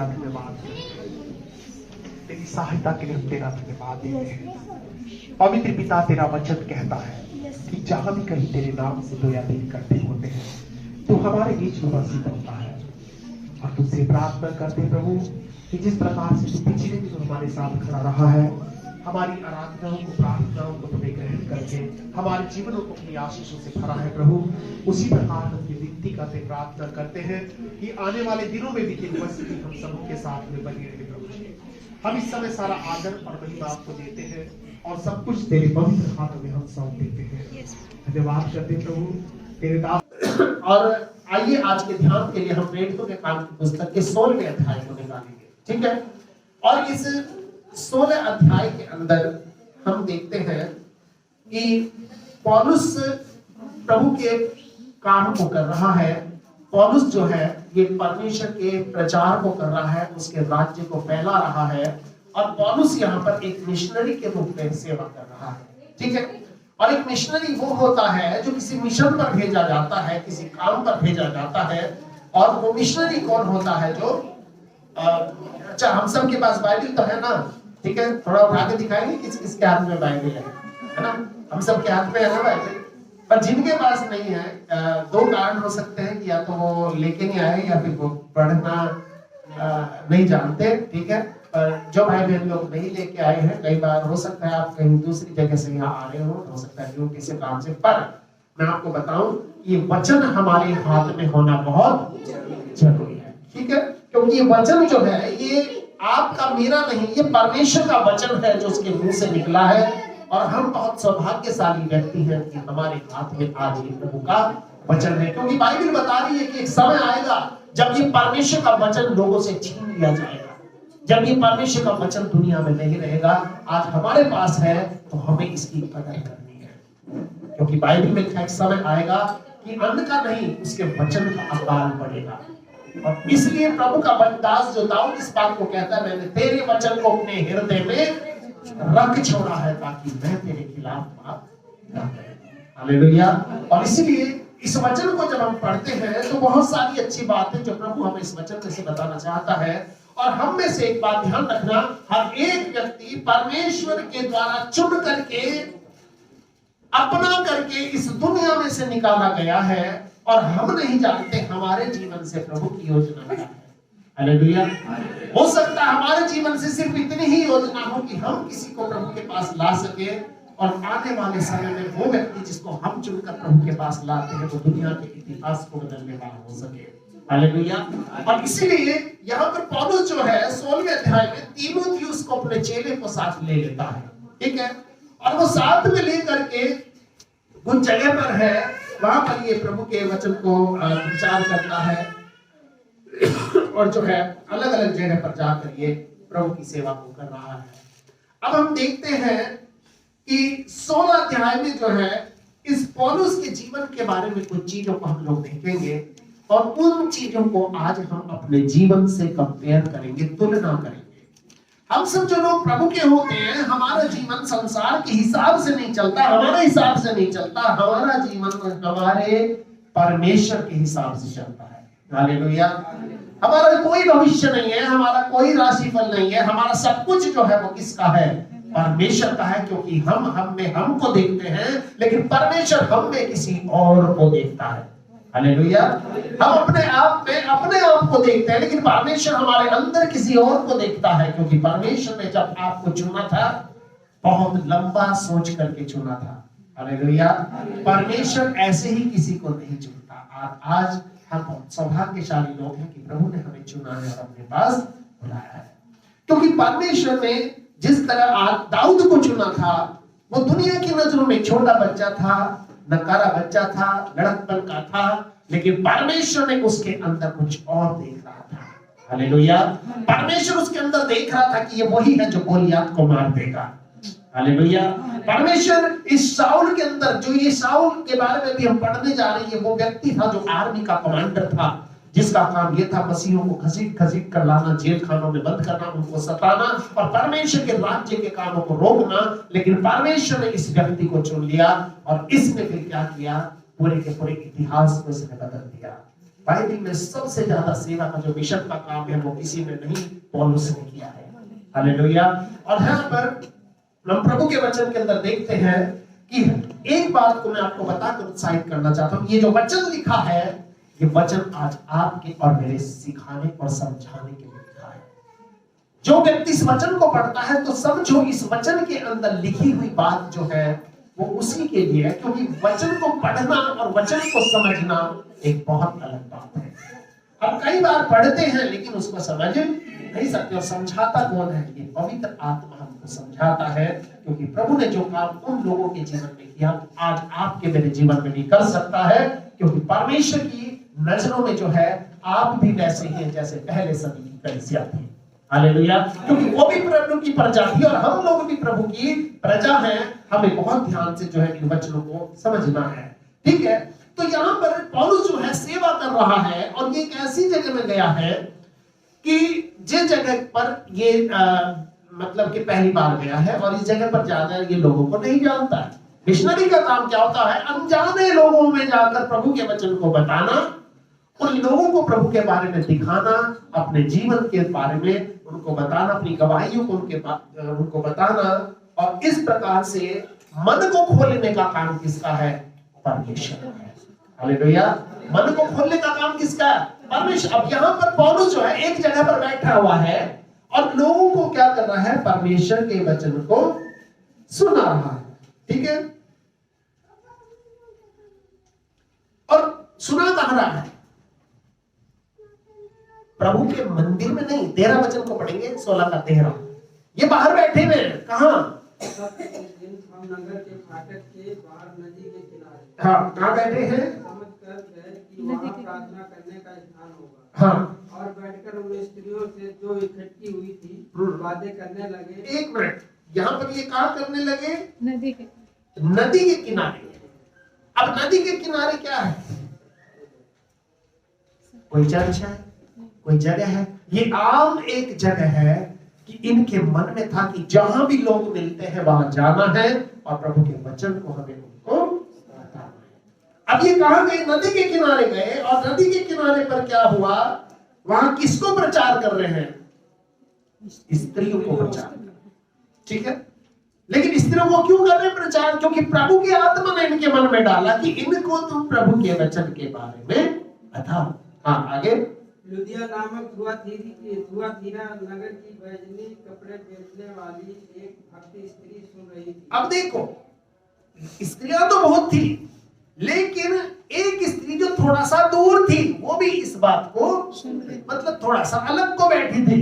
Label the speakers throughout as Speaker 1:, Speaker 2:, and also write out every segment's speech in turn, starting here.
Speaker 1: धन्यवाद करते हैं, तेरी सहायता के लिए हम तेरा धन्यवाद देते हैं। पवित्र पिता, तेरा वचन कहता है कि जहां भी कहीं तेरे नाम से दो या तीन इकट्ठे होते हैं तो हमारे बीच में उपस्थित होता है। और तुझसे प्रार्थना करते हैं प्रभु कि जिस प्रकार से तू पिछले दिन हमारे साथ खड़ा रहा है, हमारी आराधनाओं को, प्रार्थनाओं को तुम्हें ग्रहण करके हमारे जीवनों को अपनी आशीषों से भरा है प्रभु, उसी प्रकार हम ये विनती करते, प्रार्थना करते हैं कि आने वाले दिनों में भी तेरी उपस्थिति हम सबके साथ में बनी रहे प्रभु जी। हम इस समय सारा आदर और महिमा आपको देते हैं और सब कुछ तेरे पवित्र हाथों में हम सौंप देते हैं। धन्यवाद करते प्रभु तेरे दास। और आइए आज के ध्यान के लिए हम प्रेरितों के काम की पुस्तक के 16वें अध्याय को निकालेंगे, ठीक है। और इस 16 अध्याय के अंदर हम देखते हैं कि पौलुस प्रभु के काम को कर रहा है। पौलुस जो है ये परमेश्वर के प्रचार को कर रहा है, उसके राज्य को फैला रहा है। और पौलुस यहाँ पर एक मिशनरी के रूप में सेवा कर रहा है, ठीक है। और एक मिशनरी वो होता है जो किसी मिशन पर भेजा जाता है, किसी काम पर भेजा जाता है। और वो मिशनरी कौन होता है? जो अच्छा, हम सब के पास बाइबल तो है ना, ठीक है। थोड़ा उठा के दिखाएंगे किस किसके हाथ में बाइबल है ना? हम सब के हाथ में है ना बाइबल। पर जिनके पास नहीं है, दो कारण हो सकते हैं कि या तो वो लेके नहीं आए या फिर वो पढ़ना नहीं जानते, ठीक है। पर जो भाई बहन लोग नहीं लेके आए हैं, कई बार हो सकता है आप कहीं दूसरी जगह से यहाँ आ रहे हो सकता है कि किसी काम से। पर मैं आपको बताऊं, ये वचन हमारे हाथ में होना बहुत जरूरी है, ठीक है। क्योंकि ये वचन जो है ये आपका मेरा नहीं, ये परमेश्वर का वचन है जो उसके मुंह से निकला है। और हम बहुत सौभाग्यशाली व्यक्ति हैं कि हमारे हाथ में आज ये प्रभु का वचन है। क्योंकि बाइबल बता रही है कि एक समय आएगा जब ये परमेश्वर का वचन लोगों से छीन लिया जाएगा, जब ये परमेश्वर का वचन दुनिया में नहीं रहेगा। आज हमारे पास है तो हमें इसकी कदर करनी है, क्योंकि बाइबल में लिखा एक समय आएगा कि अन्न का नहीं, उसके वचन का अकाल पड़ेगा। और इसलिए प्रभु का दास जो दाऊद इस बात को कहता है, मैंने तेरे वचन को अपने हृदय में रख छोड़ा है ताकि मैं तेरे खिलाफ बात न करूं। हालेलुया। और इसलिए इस वचन को जब हम पढ़ते हैं तो बहुत सारी अच्छी बातें जो प्रभु हमें इस वचन में से बताना चाहता है। और हम में से एक बात ध्यान रखना, हर एक व्यक्ति परमेश्वर के द्वारा चुन करके, अपना करके इस दुनिया में से निकाला गया है। और हम नहीं जानते हमारे जीवन से प्रभु की योजना क्या है। हालेलुया। हो सकता है हमारे जीवन से सिर्फ इतनी ही योजना हो कि हम किसी को प्रभु के पास ला सके। और आने वाले समय में वो व्यक्ति जिसको हम चुनकर प्रभु के पास लाते हैं वो दुनिया के इतिहास को बदलने वाला हो सके। हालेलुया। और इसीलिए यहाँ पर पौलुस जो है 16वें अध्याय में तीमुथियुस को अपने चेले को साथ ले लेता है, ठीक है। और वो साथ में लेकर के उन जगह पर है, वहां पर ये प्रभु के वचन को प्रचार करता है। और जो है अलग अलग जगह पर जाकर ये प्रभु की सेवा को कर रहा है। अब हम देखते हैं कि 16 अध्याय में जो है इस पौलुस के जीवन के बारे में कुछ चीजों को हम लोग देखेंगे। और उन चीजों को आज हम अपने जीवन से कंपेयर करेंगे, तुलना करेंगे। हम सब जो लोग प्रभु के होते हैं, हमारा जीवन संसार के हिसाब से नहीं चलता, हमारे हिसाब से नहीं चलता। हमारा जीवन हमारे परमेश्वर के हिसाब से चलता है। हालेलुया। हमारा कोई भविष्य नहीं है, हमारा कोई राशिफल नहीं है। हमारा सब कुछ जो है वो किसका है? परमेश्वर का है। क्योंकि हम में हमको देखते हैं, लेकिन परमेश्वर हम में किसी और को देखता है। हालेलुया। हम अपने आप में अपने आप को देखते हैं, लेकिन परमेश्वर हमारे अंदर किसी और को देखता है। क्योंकि परमेश्वर ने जब आपको चुना था, बहुत लंबा सोच करके चुना था। हालेलुया। परमेश्वर ऐसे ही किसी को नहीं चुनता। आज हम बहुत सौभाग्यशाली लोग हैं कि प्रभु ने हमें चुना है और अपने पास बुलाया है। क्योंकि परमेश्वर ने जिस तरह दाऊद को चुना था, वो दुनिया की नजरों में छोटा बच्चा था, नकारा बच्चा था, लड़कपन का था, लेकिन परमेश्वर ने उसके अंदर कुछ और देख रहा था। हालेलुया। परमेश्वर उसके अंदर देख रहा था कि ये वही है जो गोलियत को मार देगा। हालेलुया। परमेश्वर इस शाऊल के अंदर, जो ये शाऊल के बारे में भी हम पढ़ने जा रहे हैं, वो व्यक्ति था जो आर्मी का कमांडर था, जिसका काम ये था मसीहों को घसीट कर लाना, जेल खानों में बंद करना, उनको सताना और परमेश्वर के राज्य के कामों को रोकना। लेकिन परमेश्वर ने इस व्यक्ति को चुन लिया और इसने फिर क्या किया? पूरे के पूरे इतिहास को इसने बदल दिया।
Speaker 2: बाइबल में सबसे ज्यादा सेवा का जो मिशन का काम है वो किसी ने नहीं, पौलुस ने किया है। हालेलुया। और यहाँ पर हम प्रभु के वचन के अंदर देखते हैं कि एक बात को मैं आपको बताकर उत्साहित करना चाहता हूं। ये जो वचन लिखा है, ये वचन आज आपके और मेरे सिखाने और समझाने के लिए लिखा है। जो व्यक्ति इस वचन को पढ़ता है तो समझो इस वचन के अंदर लिखी हुई बात जो है वो उसी के लिए है, क्योंकि वचन को पढ़ना और वचन को समझना एक बहुत अलग बात है। हम कई बार पढ़ते हैं लेकिन उसको समझ नहीं सकते, और समझाता कौन है? ये पवित्र आत्मा हमको समझाता है, क्योंकि प्रभु ने जो काम उन लोगों के जीवन में किया आज आपके मेरे जीवन में भी कर सकता है, क्योंकि परमेश्वर की नजरों में जो है आप भी वैसे ही हैं जैसे पहले सदी की कलीसिया थी। हालेलुया। क्योंकि वो भी प्रभु की प्रजा थी और हम लोग भी प्रभु की प्रजा हैं। हमें बहुत ध्यान से जो है इन वचनों को समझना है, ठीक है। तो यहाँ पर पौलुस जो है सेवा कर रहा है, और ये एक ऐसी जगह में गया है कि जिस जगह पर ये मतलब कि पहली बार गया है, और इस जगह पर ज्यादा ये लोगों को नहीं जानता है। मिशनरी का काम क्या होता है? अनजाने लोगों में जाकर प्रभु के वचन को बताना, उन लोगों को प्रभु के बारे में दिखाना, अपने जीवन के बारे में उनको बताना, अपनी गवाहियों को उनको बताना, और इस प्रकार से मन को खोलने का काम किसका है? परमेश्वर का है। हालेलुया। मन को खोलने का काम किसका है? परमेश्वर। अब यहाँ पर पौलुस जो है एक जगह पर बैठा हुआ है और लोगों को क्या कर रहा है? परमेश्वर के वचन को सुना रहा है, ठीक है। और सुना कहाँ रहा है? प्रभु के मंदिर में नहीं। 13 वचन को पढ़ेंगे, 16 का 13। ये बाहर बैठे हुए कहाँ?
Speaker 3: हम नगर के फाटक के बाहर नदी के किनारे।
Speaker 2: हाँ, कहाँ बैठे हैं?
Speaker 3: समझ कर गए कि वहाँ प्रार्थना करने का स्थान होगा।
Speaker 2: हाँ।
Speaker 3: और बैठकर उन स्त्रियों से जो इकट्ठी हुई थी बातें करने लगे।
Speaker 2: एक मिनट, यहाँ पर ये कहाँ करने लगे?
Speaker 4: नदी
Speaker 2: के किनारे। अब नदी के किनारे क्या है? कोई चर्च है, कोई जगह है। ये आम एक जगह है कि इनके मन में था कि जहां भी लोग मिलते हैं वहां जाना है और प्रभु के वचन को हमें उनको बताना है। अब ये कहां गए? नदी के किनारे गए, और नदी के किनारे पर क्या हुआ? वहां किसको प्रचार कर रहे हैं? स्त्रियों को प्रचार, ठीक है। लेकिन स्त्रियों को क्यों कर रहे हैं प्रचार? क्योंकि प्रभु की आत्मा ने इनके मन में डाला कि इनको तुम प्रभु के वचन के बारे में बताओ। हाँ, आगे।
Speaker 3: लुदिया नामक थुआतीरा नगर की बैजनी कपड़े बेचने वाली एक भक्ति स्त्री सुन रही थी।
Speaker 2: अब देखो, स्त्रियां तो बहुत थी, लेकिन एक स्त्री जो थोड़ा सा दूर थी वो भी इस बात को मतलब थोड़ा सा अलग को बैठी थी।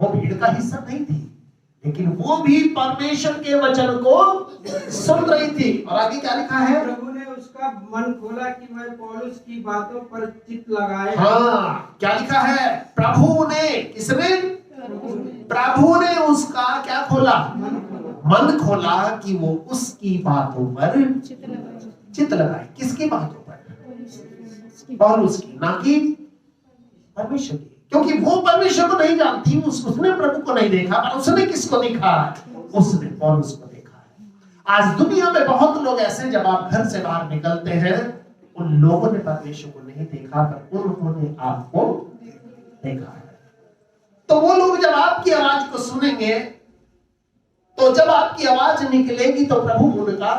Speaker 2: वो भीड़ का हिस्सा नहीं थी, लेकिन वो भी परमेश्वर के वचन को सुन रही थी। और आगे क्या लिखा है?
Speaker 3: प्रभु ने उसका मन खोला कि वह पौलुस की बातों पर चित्त लगाए।
Speaker 2: हाँ, क्या लिखा है? प्रभु ने, किसने? प्रभु ने उसका क्या खोला? मन खोला कि वो उसकी बातों पर चित्त लगाए। किसकी बातों पर? पौलुस की, ना कि परमेश्वर की। क्योंकि वो परमेश्वर को नहीं जानती, उसने प्रभु को नहीं देखा, पर उसने किसको देखा? उसने पौलुस को देखा है। आज दुनिया में बहुत लोग ऐसे, जब आप घर से बाहर निकलते हैं, उन लोगों ने परमेश्वर को नहीं देखा, पर उन्होंने आपको देखा है। तो वो लोग जब आपकी आवाज को सुनेंगे, तो जब आपकी आवाज निकलेगी तो प्रभु उनका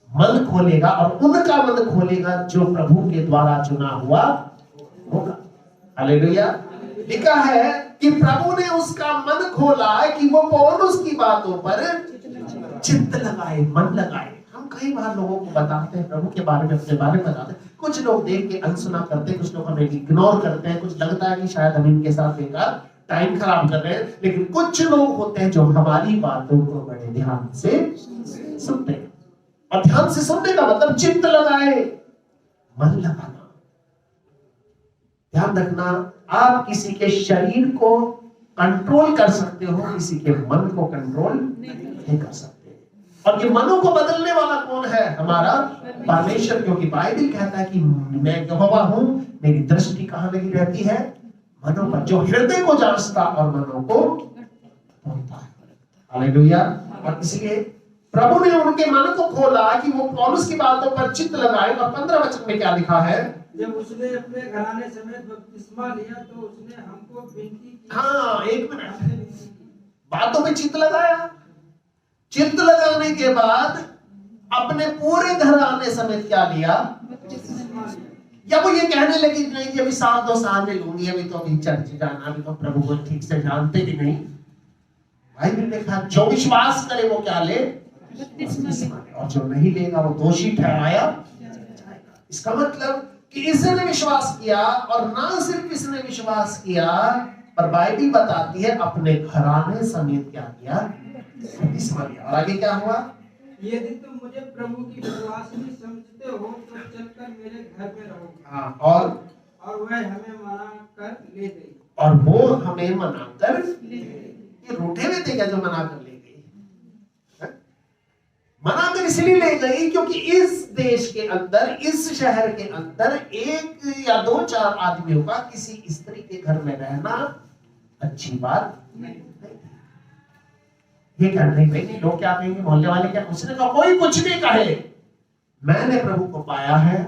Speaker 2: मन खोलेगा, और उनका मन खोलेगा जो प्रभु के द्वारा चुना हुआ होगा। हालेलुया। लिखा है कि प्रभु ने उसका मन खोला कि वो पौलुस की बातों पर चित्त लगाए, मन लगाए। हम कई बार लोगों को बताते हैं प्रभु के बारे में, अपने बारे में बताते हैं, कुछ लोग देख के अनसुना करते हैं, कुछ लोग हमें इग्नोर करते हैं, कुछ लगता है कि शायद हम इनके साथ बेकार टाइम खराब कर रहे हैं, लेकिन कुछ लोग होते हैं जो हमारी बातों को बड़े ध्यान से सुनते हैं। और ध्यान से सुनने का मतलब चित्त लगाए, मन लगाना। ध्यान रखना, आप किसी के शरीर को कंट्रोल कर सकते हो, किसी के मन को कंट्रोल नहीं कर सकते। और ये मनों को बदलने वाला कौन है? हमारा परमेश्वर। क्योंकि बाइबल कहता है कि मैं यहोवा हूं, मेरी दृष्टि कहां लगी रहती है? मनों पर, जो हृदय को जांचता और मनों को तोड़ता है। हालेलुया। और इसलिए प्रभु ने उनके मन को खोला कि वो पौलुस की बातों पर चित्त लगाए। और 15 वचन में क्या लिखा है?
Speaker 3: जब उसने अपने घराने समेत बपतिस्मा लिया तो उसने हमको विनती की।
Speaker 2: हाँ, एक मिनट,
Speaker 3: हमसे विनती की।
Speaker 2: बातों में चित्त लगाया। चित्त लगाने के बाद अपने पूरे घराने समेत क्या लिया?
Speaker 3: बपतिस्मा लिया।
Speaker 2: या वो ये कहने लगी नहीं कि अभी 7-2 साल में लूंगी, अभी तो अभी चर्च जाना, अभी तो प्रभु को ठीक से जानते भी नहीं। भाई ने लिखा जो विश्वास करे वो क्या ले? बपतिस्मा ले, और जो नहीं लेगा वो दोषी ठहराया जाएगा। इसका मतलब कि इसने विश्वास किया, और ना सिर्फ इसने विश्वास किया, पर बाइबल बताती है अपने घराने समेत क्या किया? बपतिस्मा लिया। और आगे क्या हुआ?
Speaker 3: यदि तुम मुझे प्रभु की विश्वासिनी समझते हो तो चलकर मेरे घर में रहो।
Speaker 2: हाँ,
Speaker 3: और वह हमें मना कर ले गई।
Speaker 2: और वो हमें मना कर ले गई। ये रूठे हुए थे क्या जो मना कर ले गई? मना कर इसलिए ले गई क्योंकि इस देश के अंदर, इस शहर के अंदर 1 या 2-4 आदमियों का किसी स्त्री के घर में रहना अच्छी बात नहीं। ये कर नहीं, लोग क्या कहेंगे, मोहल्ले वाले क्या? उसने कहा कोई कुछ भी कहे, मैंने प्रभु को पाया है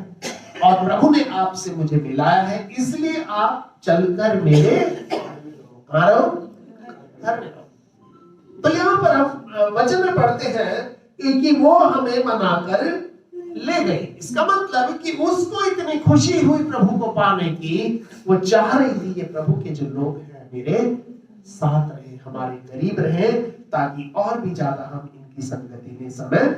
Speaker 2: और प्रभु ने आपसे मुझे मिलाया है, इसलिए आप चलकर मेरे घर में रहो। तो यहाँ पर हम वचन में पढ़ते हैं कि वो हमें मनाकर ले गई। इसका मतलब कि उसको इतनी खुशी हुई प्रभु को पाने की, वो चाह रही थी ये प्रभु के जो लोग हैं मेरे साथ रहे, हमारे करीब रहे, ताकि और भी ज्यादा हम इनकी संगति में समय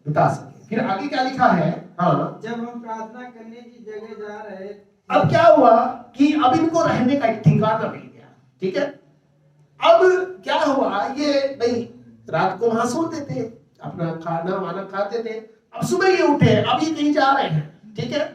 Speaker 2: बिता सके। फिर आगे क्या लिखा है? हाँ,
Speaker 3: जब हम प्रार्थना करने की जगह जा रहे,
Speaker 2: अब क्या हुआ कि अब इनको रहने का एक ठिकाना मिल गया। ठीक है, अब क्या हुआ, ये नहीं रात को वहां सोते थे, अपना खाना वाना खाते थे, अब सुबह ये उठे, अब ये कहीं जा रहे हैं। ठीक है,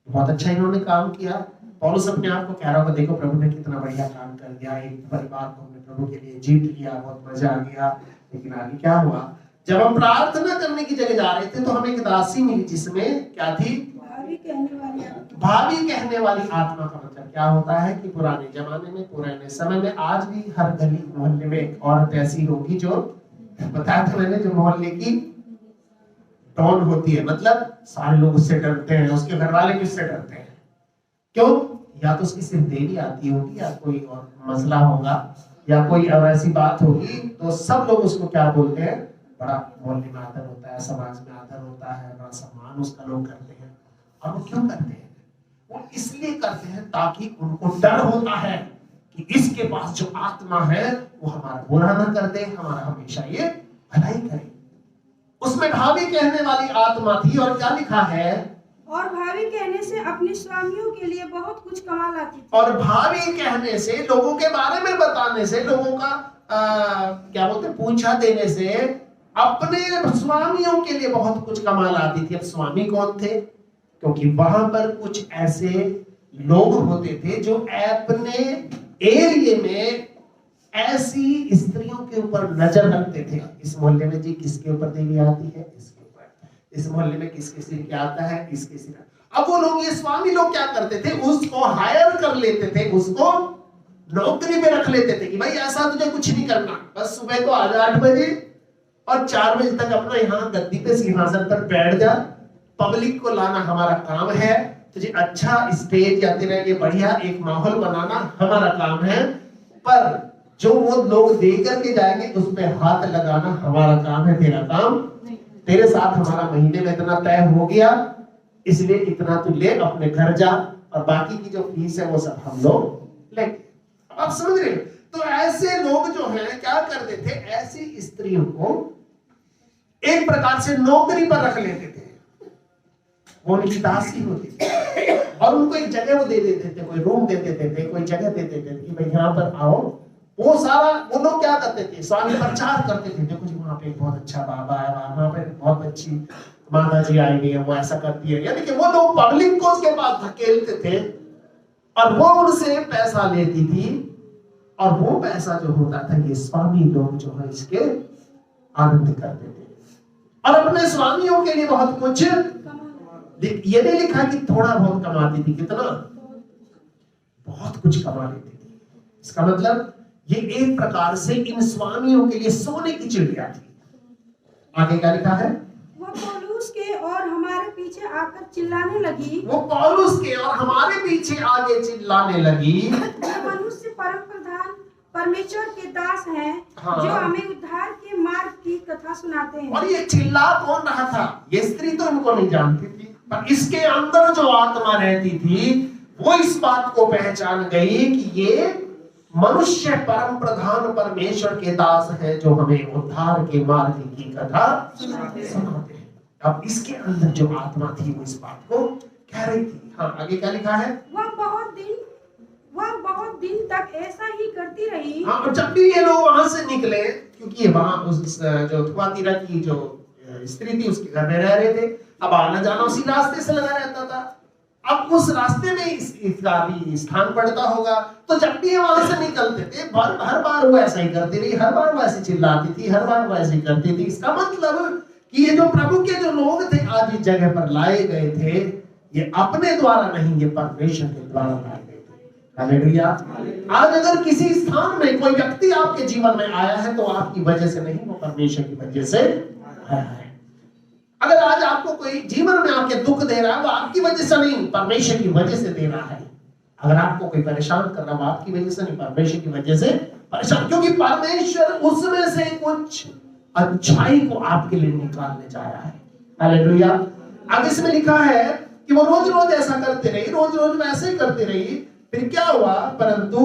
Speaker 2: बहुत अच्छा इन्होंने काम किया। पौलुस अपने आप को कह रहा होगा, देखो प्रभु ने कितना बढ़िया काम कर दिया, एक परिवार को हमने प्रभु के लिए जीत लिया, बहुत मजा आ गया। लेकिन आगे क्या हुआ? जब हम प्रार्थना करने की जगह जा रहे थे तो हमें एक दासी मिली, जिसमें क्या थी? भाभी कहने वाली आत्मा। का मतलब क्या होता है कि पुराने जमाने में, पुराने समय में, आज भी हर गली मोहल्ले में एक औरत ऐसी होगी जो, बताया था मैंने, जो मोहल्ले की डॉन होती है। मतलब सारे लोग उससे डरते हैं, उसके घर वाले भी उससे डरते हैं। क्यों? या तो उसकी सिर्फ देवी आती होगी, या कोई और मसला होगा, या कोई और ऐसी बात होगी, तो सब लोग उसको क्या बोलते हैं? बड़ा मोहल्ले में आदर होता है, समाज में आदर होता है, बड़ा सम्मान उसका लोग करते हैं। और वो क्यों करते हैं? वो इसलिए करते हैं ताकि उनको डर होता है कि इसके पास जो आत्मा है वो हमारा बुरा ना कर दे, हमारा हमेशा ये भलाई करे। उसमें भाभी कहने वाली आत्मा थी। और क्या लिखा है?
Speaker 4: और भाभी कहने से अपने स्वामियों के लिए बहुत कुछ कमा लाती थी।
Speaker 2: और भाभी कहने से, लोगों के बारे में बताने से, लोगों का क्या बोलते, पूछा देने से अपने स्वामियों के लिए बहुत कुछ कमा लाती थी। अब स्वामी कौन थे? क्योंकि वहां पर कुछ ऐसे लोग होते थे जो अपने एरिया में ऐसी स्त्रियों के ऊपर नजर रखते थे। इस मोहल्ले में जी किसके ऊपर देवी आती है, इसके ऊपर। इस मोहल्ले में किसके सिर क्या आता है, इसके सिर। अब वो लोग, ये स्वामी लोग क्या करते थे? उसको हायर कर लेते थे, उसको नौकरी पे रख लेते थे कि भाई ऐसा तुझे कुछ नहीं करना, बस सुबह को आ जा 8 बजे और 4 बजे तक अपना यहाँ गद्दी पे सिंहासन पर बैठ जा, पब्लिक को लाना हमारा काम है, तुझे अच्छा स्टेज या तेरे लिए बढ़िया एक माहौल बनाना हमारा काम है, पर जो वो लोग दे करके जाएंगे उस पे हाथ लगाना हमारा काम है, तेरा काम। तेरे साथ हमारा महीने में इतना तय हो गया, इसलिए इतना तू ले, अपने घर जा, और बाकी की जो फीस है वो सब हम लोग लेंगे। आप समझ रहे? तो ऐसे लोग जो हैं क्या करते थे? ऐसी स्त्रियों को एक प्रकार से नौकरी पर रख लेते थे, वो उनकी दासी होती थी, और उनको एक जगह वो दे देते थे, कोई रूम दे देते थे, कोई जगह दे देते थे कि भाई यहाँ पर आओ। वो सारा वो लोग क्या करते थे? स्वामी प्रचार करते थे, देखो जी वहाँ पे बहुत अच्छा बाबा है, वहाँ पे बहुत अच्छी माता जी आई हुई है, वो ऐसा करती है। यानी कि वो लोग पब्लिक को उसके पास धकेलते थे और वो उनसे पैसा लेती थी, और वो पैसा जो होता था ये स्वामी लोग जो है इसके आनंद करते थे, और अपने स्वामियों के लिए बहुत कुछ, ये नहीं लिखा कि थोड़ा बहुत कमाती थी, कितना? बहुत कुछ कमा लेती थी। इसका मतलब ये एक प्रकार से इन स्वामियों के लिए सोने की चिड़िया थी। आगे क्या लिखा है?
Speaker 4: वह पौलुस के और हमारे पीछे आकर चिल्लाने लगी,
Speaker 2: वो पौलुस के और हमारे पीछे आगे चिल्लाने लगी,
Speaker 4: ये मनुष्य परम प्रधान परमेश्वर के दास हैं,
Speaker 2: हाँ।
Speaker 4: जो हमें उद्धार के मार्ग की कथा सुनाते हैं।
Speaker 2: और ये चिल्ला कौन रहा था? ये स्त्री तो इनको नहीं जानती थी, पर इसके अंदर जो आत्मा रहती थी वो इस बात को पहचान गई कि ये मनुष्य परम प्रधान परमेश्वर के दास है, जो हमें उद्धार के मार्ग की कथा सुनाते हैं। अब इसके अंदर जो आत्मा थी वो इस बात को कह रही थी। हाँ, आगे क्या लिखा है?
Speaker 4: वह बहुत दिन तक ऐसा ही करती रही।
Speaker 2: हाँ, और जब भी ये लोग वहां से निकले, क्योंकि वहां उस जो थुआतीरा की जो स्त्री थी उसके घर में रह रहे थे, अब आना जाना उसी रास्ते से लगा रहता था। अब उस रास्ते में इसका भी स्थान पड़ता होगा, तो जब भी वहां से निकलते थे हर बार वो ऐसा ही करती रही, हर बार वो ऐसे चिल्लाती थी, हर बार वो ऐसे ही करती थी। इसका मतलब कि ये जो प्रभु के जो लोग थे आज इस जगह पर लाए गए थे, ये अपने द्वारा नहीं, ये परमेश्वर के द्वारा लाए गए थे। हालेलुया। आज अगर किसी स्थान में कोई व्यक्ति आपके जीवन में आया है तो आपकी वजह से नहीं, वो परमेश्वर की वजह से आया है। अगर आज आपको कोई जीवन में आके दुख दे रहा है, वो आपकी वजह से नहीं, परमेश्वर की वजह से दे रहा है। अगर आपको कोई परेशान कर रहा है, वो आपकी वजह से नहीं, परमेश्वर की वजह से परेशान, क्योंकि परमेश्वर उसमें से कुछ अच्छाई को आपके लिए निकालने जा रहा है। हालेलुया। आगे इसमें लिखा है कि वो रोज रोज ऐसा करते रही, रोज रोज वैसे ही करती रही। फिर क्या हुआ? परंतु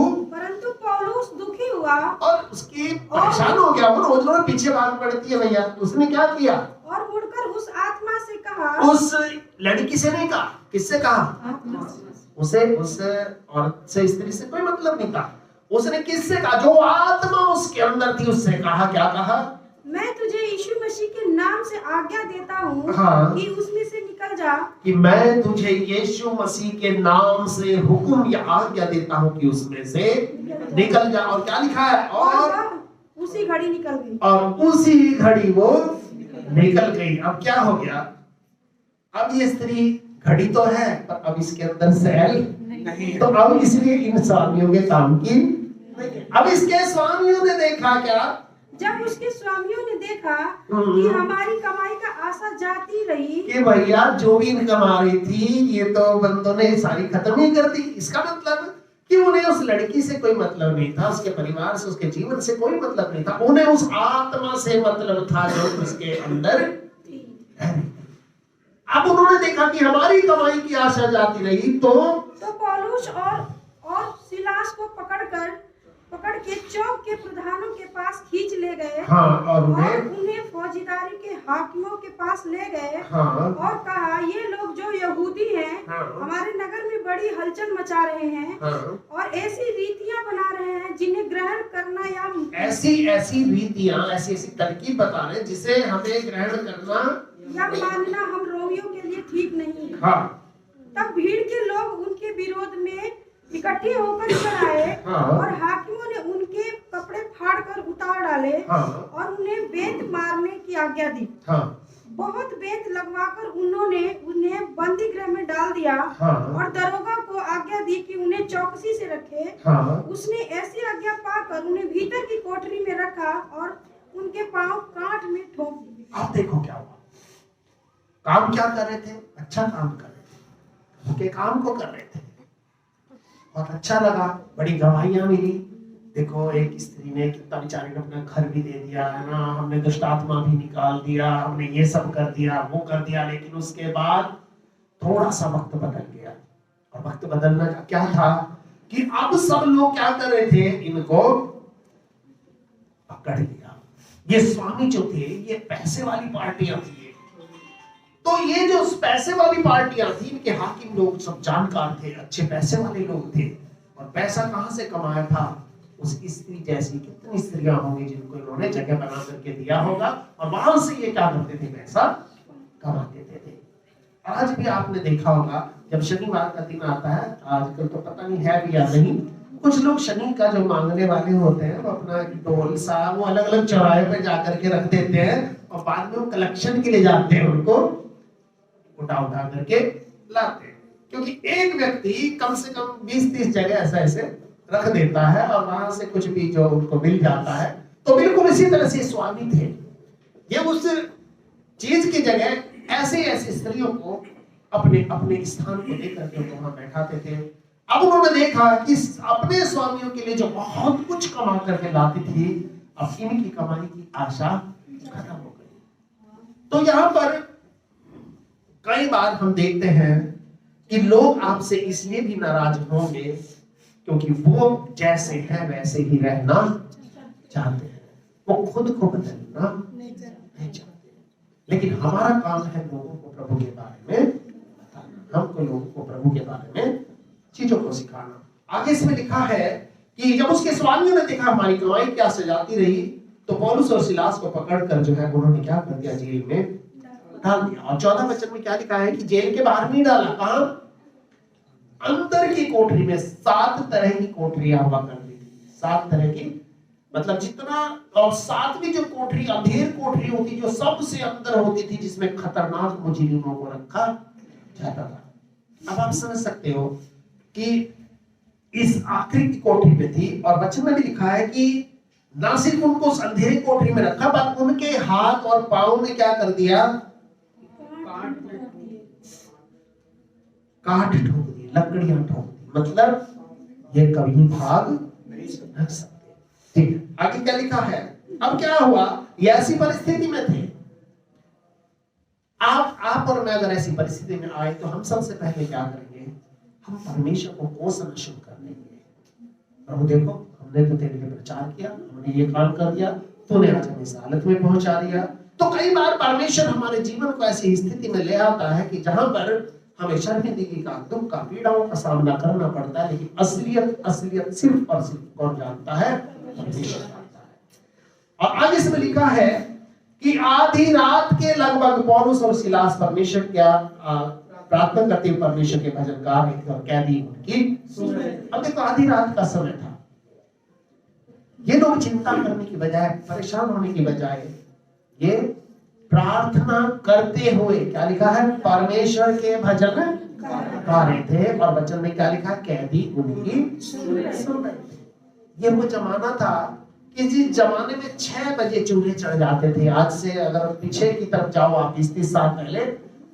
Speaker 4: पौलुस दुखी हुआ
Speaker 2: और उसकी परेशान हो गया, वो रोज रोज पीछे भाग पड़ती है। भैया, उसने क्या किया?
Speaker 4: और मुड़कर उस आत्मा से कहा,
Speaker 2: उस लड़की से नहीं कहा, किससे कहा? उसे उस औरत से, स्त्री से कोई मतलब नहीं था। उसने किससे कहा? जो आत्मा उसके अंदर थी उससे कहा। क्या कहा?
Speaker 4: मैं तुझे यीशु मसीह के नाम से आज्ञा देता हूँ,
Speaker 2: हाँ।
Speaker 4: कि उसमें से निकल जा।
Speaker 2: कि मैं तुझे यीशु मसीह के नाम से हुक्म या आज्ञा देता हूँ कि उसमें से निकल जा। और क्या लिखा है? और
Speaker 4: उसी घड़ी निकल गई।
Speaker 2: और उसी घड़ी वो निकल गई। अब क्या हो गया? अब ये स्त्री घड़ी तो है, पर अब इसके अंदर सेल नहीं, तो अब इसलिए इन स्वामियों के काम की नहीं। अब इसके स्वामियों ने देखा क्या?
Speaker 4: जब उसके स्वामियों ने देखा कि हमारी कमाई का आशा जाती रही,
Speaker 2: कि भैया जो भी कमा रही थी ये तो बंदों ने सारी खत्म ही कर दी। इसका मतलब कि उन्हें उस लड़की से कोई मतलब नहीं था, उसके परिवार से, उसके जीवन से कोई मतलब नहीं था, उन्हें उस आत्मा से मतलब था जो उसके अंदर है। अब उन्होंने देखा कि हमारी कमाई की आशा जाती रही, तो
Speaker 4: पौलुस और सिलास को पकड़ के चौक के प्रधानों के पास खींच ले गए।
Speaker 2: हाँ, और
Speaker 4: उन्हें फौजीदारी के हाकिमों के पास ले गए।
Speaker 2: हाँ,
Speaker 4: और कहा, ये लोग जो यहूदी हैं,
Speaker 2: हाँ,
Speaker 4: हमारे नगर में बड़ी हलचल मचा रहे हैं,
Speaker 2: हाँ,
Speaker 4: और ऐसी रीतियां बना रहे हैं जिन्हें ग्रहण करना या
Speaker 2: ऐसी रीतियां, ऐसी तरकीब बता रहे जिसे हमें ग्रहण करना
Speaker 4: या मानना हम रोमियों के लिए ठीक नहीं।
Speaker 2: हाँ।
Speaker 4: तब भीड़ के लोग उनके विरोध में इकट्ठे होकर इधर आए।
Speaker 2: हाँ।
Speaker 4: और हाकिमों ने उनके कपड़े फाड़कर उतार डाले।
Speaker 2: हाँ।
Speaker 4: और उन्हें बेंत मारने की आज्ञा दी।
Speaker 2: हाँ।
Speaker 4: बहुत बेंत लगवाकर उन्होंने उन्हें बंदी गृह में डाल दिया।
Speaker 2: हाँ।
Speaker 4: और दरोगा को आज्ञा दी कि उन्हें चौकसी से रखे।
Speaker 2: हाँ।
Speaker 4: उसने ऐसी आज्ञा पाकर उन्हें भीतर की कोठरी में रखा और उनके पांव कांट में ठोक दिए।
Speaker 2: आप देखो क्या हुआ। काम क्या कर रहे थे? अच्छा काम कर रहे थे, उनके काम को कर रहे थे, बहुत अच्छा लगा, बड़ी गवाहियां मिली। देखो, एक स्त्री ने कितना, बेचारी ने अपना घर भी दे दिया है ना, हमने दुष्ट आत्मा भी निकाल दिया, हमने ये सब कर दिया, वो कर दिया। लेकिन उसके बाद थोड़ा सा वक्त बदल गया। और वक्त बदलना का क्या था कि अब सब लोग क्या कर रहे थे? इनको पकड़ लिया। ये स्वामी जो थे, ये पैसे वाली पार्टियां थी। तो ये जो पैसे वाली पार्टियां थी, इनके हाकिम लोग सब जानकार थे, अच्छे पैसे वाले लोग थे। और पैसा कहां से कमाया था? उस स्त्री जैसी कितनी स्त्रियां होंगी जिनको इन्होंने जगह बना करके दिया होगा, और वहां से ये क्या करते थे? पैसा कमा देते थे। आज भी आपने देखा होगा, जब शनिवार का दिन आता है, आजकल तो पता नहीं है भी या नहीं, कुछ लोग शनि का जो मांगने वाले होते हैं वो अपना डोल सा वो अलग अलग चौराहे पे जाकर के रख देते हैं, और बाद में वो कलेक्शन के लिए जाते हैं, उनको उठा करके लाते हैं। क्योंकि एक व्यक्ति कम से कम 20-30 जगह ऐसे रख देता है, और वहां से कुछ भी जो उनको मिल जाता है। तो बिल्कुल इसी तरह से स्वामी थे, ये उस चीज की जगह ऐसे ऐसे स्त्रियों को अपने अपने स्थान को लेकर के उनको वहां बैठाते थे। अब उन्होंने देखा कि अपने स्वामियों के लिए जो बहुत कुछ कमा करके लाती थी, अब इनकी कमाई की आशा खत्म हो गई। तो यहाँ पर कई बार हम देखते हैं कि लोग आपसे इसलिए भी नाराज होंगे क्योंकि वो जैसे हैं वैसे ही रहना चाहते हैं, वो खुद को बदलना नहीं चाहते। लेकिन हमारा काम है लोगों को प्रभु के बारे में बताना, हमको लोगों को प्रभु के बारे में चीजों को सिखाना। आगे इसमें लिखा है कि जब उसके स्वामियों ने देखा हमारी कमाई क्या से जाती रही, तो पौलुस और सिलास को पकड़कर जो है उन्होंने क्या कर दिया, जेल में डाल दिया। और 14 वचन में क्या लिखा है कि जेल के बाहर नहीं डाला, कहां, अंदर की कोठरी में। 7 तरह की कोठरियां हुआ करती थी, 7 तरह की, मतलब जितना, और 7वीं जो कोठरी अंधेर कोठरी होती जो सबसे अंदर होती थी, जिसमें खतरनाक मुजरिमों को रखा जाता था। अब आप समझ सकते हो कि इस आखिरी की कोठरी में थी, और वचन में भी लिखा है कि ना सिर्फ उनको उस अंधेरी कोठरी में रखा, पर उनके हाथ और पांव ने क्या कर दिया, काट ठोक दी, लकड़ियां ठोक दी, मतलब ये कभी भाग नहीं सकते। ठीक, आगे क्या लिखा है। अब क्या हुआ, ये ऐसी परिस्थिति में थे। आप और मैं अगर ऐसी परिस्थिति में आए तो हम सबसे पहले क्या करेंगे, हम परमेश्वर को कोसना शुरू कर देंगे। प्रभु देखो, हमने तो तेरे लिए प्रचार किया, हमने ये काम कर दिया, तूने आज हमें इस हालत में पहुंचा दिया। तो कई बार परमेश्वर हमारे जीवन को ऐसी स्थिति में ले आता है कि जहां पर हमें शर्मिंदगी का, दुख का, पीड़ाओं का सामना करना पड़ता है, लेकिन असलियत सिर्फ और सिर्फ कौन जानता है, परमेश्वर जानता है। और आगे इसमें लिखा है कि आधी रात के लगभग पौलुस और सिलास परमेश्वर क्या प्रार्थना करते हुए परमेश्वर के भजन गा रहे थे, और कैदी उनकी। अब देखो, आधी रात का समय था। ये लोग चिंता करने की बजाय, परेशान होने की बजाय, ये प्रार्थना करते हुए, क्या लिखा है, परमेश्वर के भजन गा रहे थे। और वचन में क्या लिखा, कैदी उनकी सुन रहे थे। ये वो जमाना था कि जिस जमाने में 6 बजे चूल्हे चढ़ जाते थे। आज से अगर पीछे की तरफ जाओ आप 20-30 साल पहले,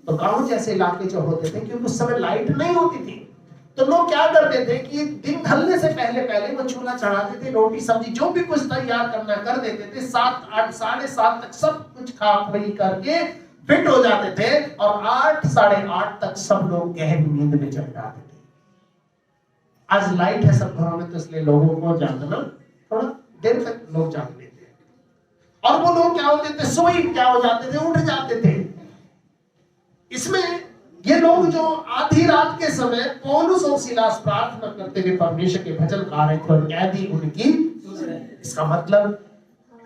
Speaker 2: तो गांव जैसे इलाके जो होते थे, क्योंकि उस समय लाइट नहीं होती थी, तो लोग क्या करते थे कि दिन ढलने से पहले पहले वो चूल्हा चढ़ाते थे, रोटी सब्जी जो भी कुछ तैयार करना कर देते थे। 7, 8, 7:30 तक सब कुछ खा पी करके फिट हो जाते थे, और 8, 8:30 तक सब लोग गहरी नींद में चले जाते थे। आज लाइट है सब घरों में, तो इसलिए लोगों को जागना थोड़ा देर तक लोग जाग लेते हैं। और वो लोग क्या होते थे, सोई क्या हो जाते थे, उठ जाते थे। इसमें ये लोग जो आधी रात के समय पौलुस और सिलास प्रार्थना करते हुए परमेश्वर के भजन गा रहे थे, और कैदी उनकी, इसका मतलब